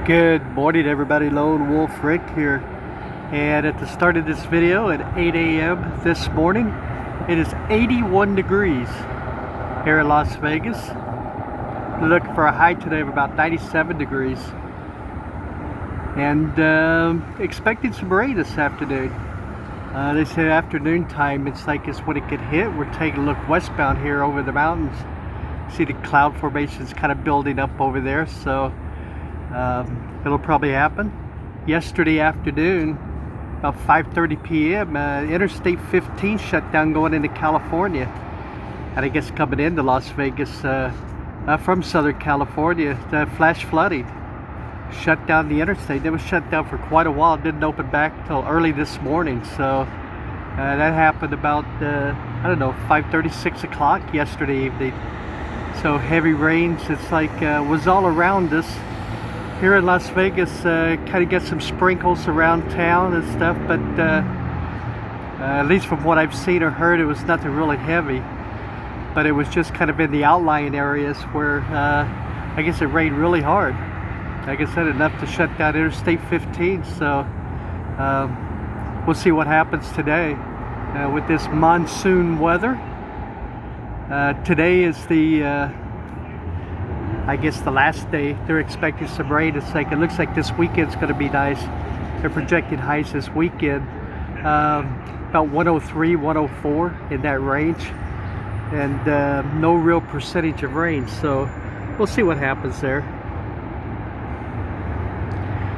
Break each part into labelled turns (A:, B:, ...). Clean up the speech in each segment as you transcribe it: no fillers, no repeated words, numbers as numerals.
A: Good morning everybody, Lone Wolf Rick here, and at the start of this video at 8 a.m. this morning it is 81 degrees here in Las Vegas. Looking for a high today of about 97 degrees and expecting some rain this afternoon. They say afternoon time it's when it could hit. We're taking a look westbound here over the mountains. See the cloud formations kind of building up over there, so it'll probably happen. Yesterday afternoon, about 5:30 p.m., Interstate 15 shut down going into California. And I guess coming into Las Vegas from Southern California, flash flooding shut down the interstate. It was shut down for quite a while. It didn't open back till early this morning. So that happened about, I don't know, 5:30, 6 o'clock yesterday evening. So heavy rains, it's was all around us. Here in Las Vegas, kind of get some sprinkles around town and stuff, but at least from what I've seen or heard, it was nothing really heavy. But it was just kind of in the outlying areas where I guess it rained really hard. Like I said, enough to shut down Interstate 15. So we'll see what happens today with this monsoon weather. Today is the I guess the last day. They're expecting some rain. It looks like this weekend's going to be nice. They're projecting highs this weekend about 103, 104 in that range, and no real percentage of rain. So we'll see what happens there.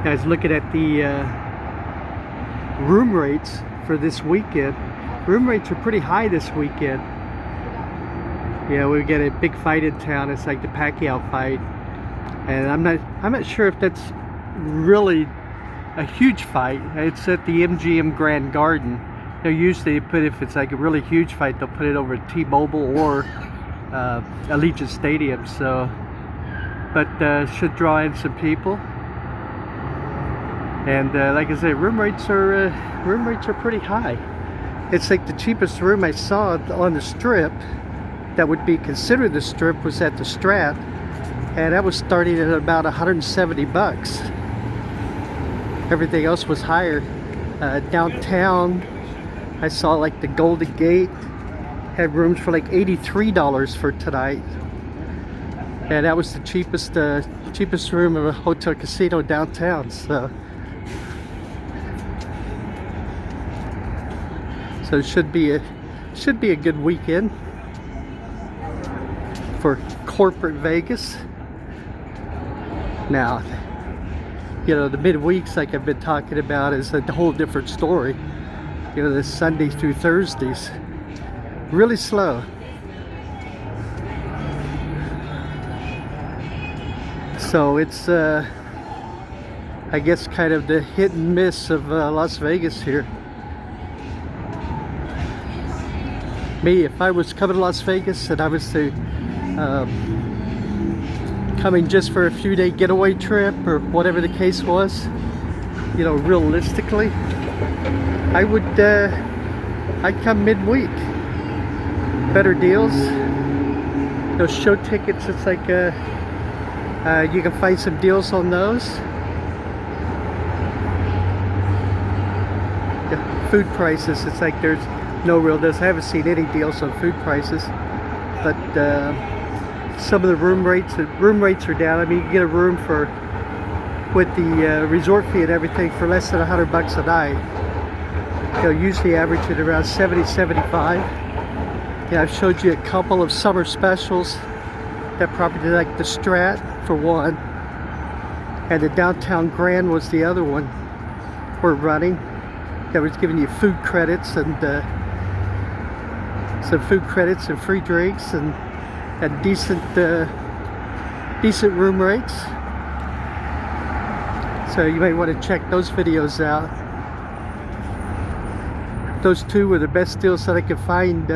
A: Guys, looking at the room rates for this weekend. Room rates are pretty high this weekend. Yeah, we get a big fight in town. It's like the Pacquiao fight, and I'm not sure if that's really a huge fight. It's at the MGM Grand Garden. They'll usually put, if it's like a really huge fight, they'll put it over at T-Mobile or Allegiant Stadium. So, but should draw in some people. And like I said, room rates are pretty high. It's like the cheapest room I saw on the Strip that would be considered the Strip was at the Strat, and that was starting at about 170 bucks. Everything else was higher. Downtown, I saw like the Golden Gate had rooms for like $83 for tonight, and that was the cheapest room of a hotel casino downtown. So it should be a good weekend for corporate Vegas. Now, you know, the midweeks, like I've been talking about, is a whole different story. You know, the Sundays through Thursdays, really slow. So it's, I guess, kind of the hit and miss of Las Vegas here. Me, if I was coming to Las Vegas and I was to coming just for a few day getaway trip or whatever the case was, you know, realistically, I'd come midweek. Better deals. Those show tickets, it's like you can find some deals on those. The food prices, it's like there's no real deals. I haven't seen any deals on food prices, but some of the room rates are down. I mean, you can get a room for, with the resort fee and everything, for less than $100 a night. They'll usually average at around 70, 75. Yeah, I've showed you a couple of summer specials. That property, like the Strat for one, and the Downtown Grand was the other one we're running. That was giving you food credits and some food credits and free drinks and decent room rates. So you may want to check those videos out. Those two were the best deals that I could find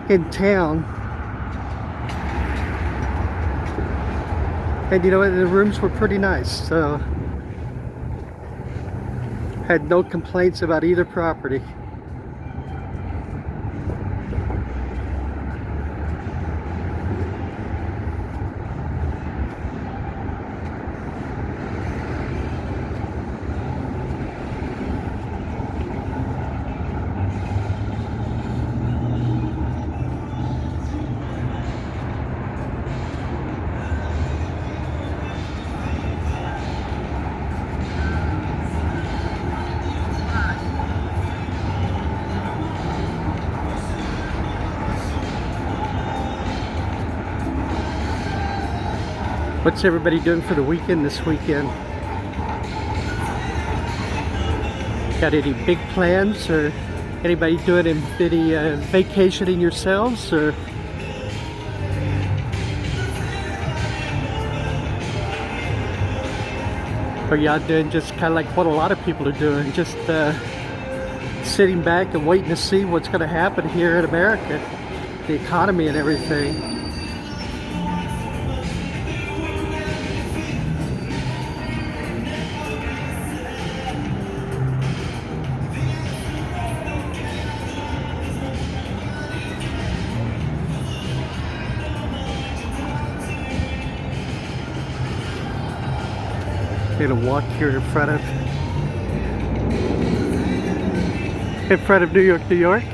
A: in town. And you know, the rooms were pretty nice, so had no complaints about either property. What's everybody doing for the weekend this weekend? Got any big plans, or anybody doing any vacationing yourselves, or are y'all doing just kind of like what a lot of people are doing, just sitting back and waiting to see what's going to happen here in America, the economy and everything? Gonna walk here in front of New York, New York.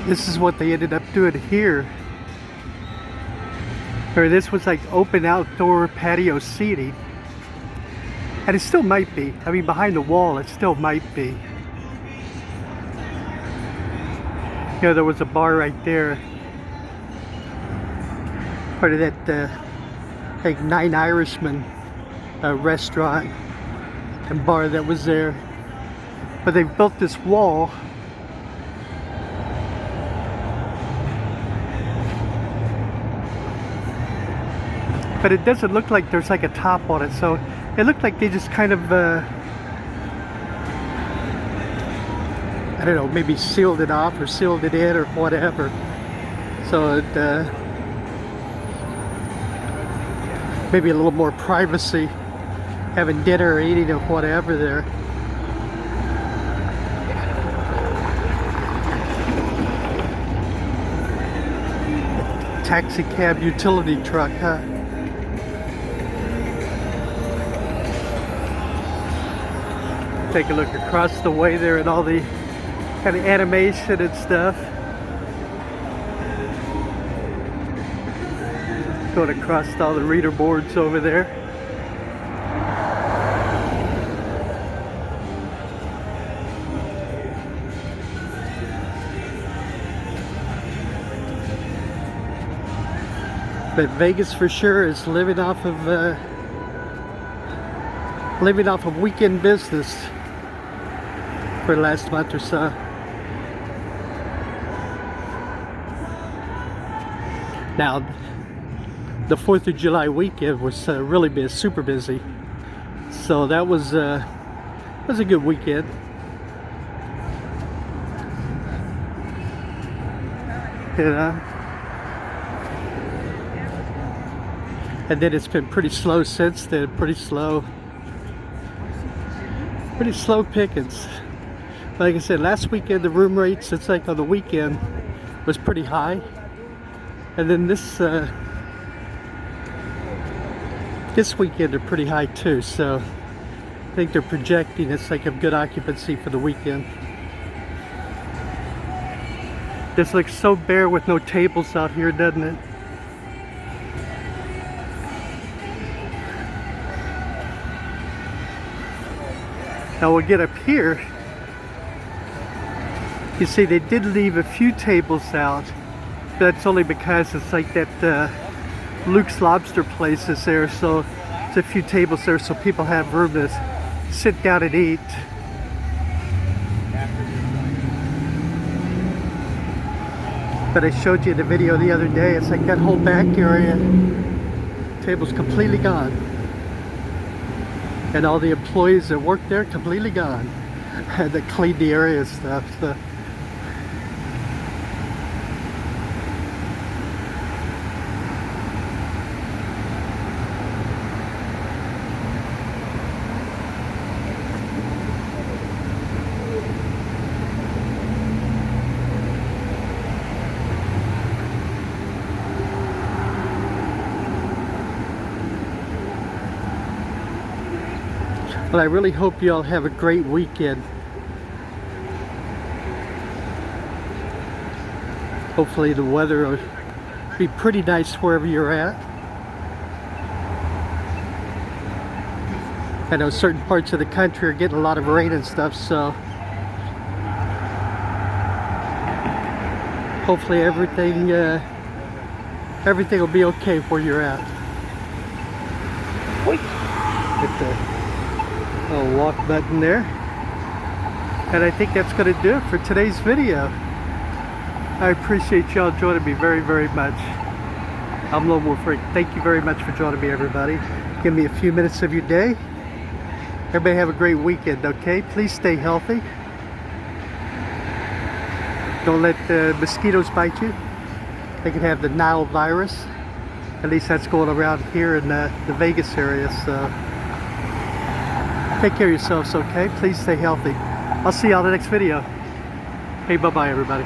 A: This is what they ended up doing here. Or this was like open outdoor patio seating. And it still might be. I mean, behind the wall, it still might be. You know, there was a bar right there. Part of that, like Nine Irishmen restaurant and bar that was there. But they've built this wall. But it doesn't look like there's like a top on it, so it looked like they just kind of, I don't know, maybe sealed it off or sealed it in or whatever. So it, maybe a little more privacy, having dinner or eating or whatever there. Taxi cab utility truck, huh? Take a look across the way there and all the kind of animation and stuff. Going across all the reader boards over there. But Vegas for sure is living off of weekend business for the last month or so. Now, the 4th of July weekend was really super busy, so that was a good weekend. You know, and then it's been pretty slow since then. Pretty slow pickings. Like I said, last weekend the room rates, it's like on the weekend, was pretty high, and then this weekend are pretty high too. So I think they're projecting it's like a good occupancy for the weekend. This looks so bare with no tables out here, doesn't it? Now we'll get up here. You see, they did leave a few tables out. That's only because it's like that Luke's Lobster place is there, so there's a few tables there so people have room to sit down and eat. But I showed you in the video the other day, it's like that whole back area, table's completely gone. And all the employees that work there, completely gone. That cleaned the area and stuff. So. But I really hope you all have a great weekend. Hopefully the weather will be pretty nice wherever you're at. I know certain parts of the country are getting a lot of rain and stuff, so hopefully everything will be okay where you're at. Hit the little walk button there. And I think that's going to do it for today's video. I appreciate y'all joining me very, very much. I'm Lone Wolf Rick. Thank you very much for joining me, everybody. Give me a few minutes of your day. Everybody have a great weekend, okay? Please stay healthy. Don't let the mosquitoes bite you. They can have the Nile virus. At least that's going around here in the Vegas area. So take care of yourselves, okay? Please stay healthy. I'll see you on the next video. Hey, bye-bye, everybody.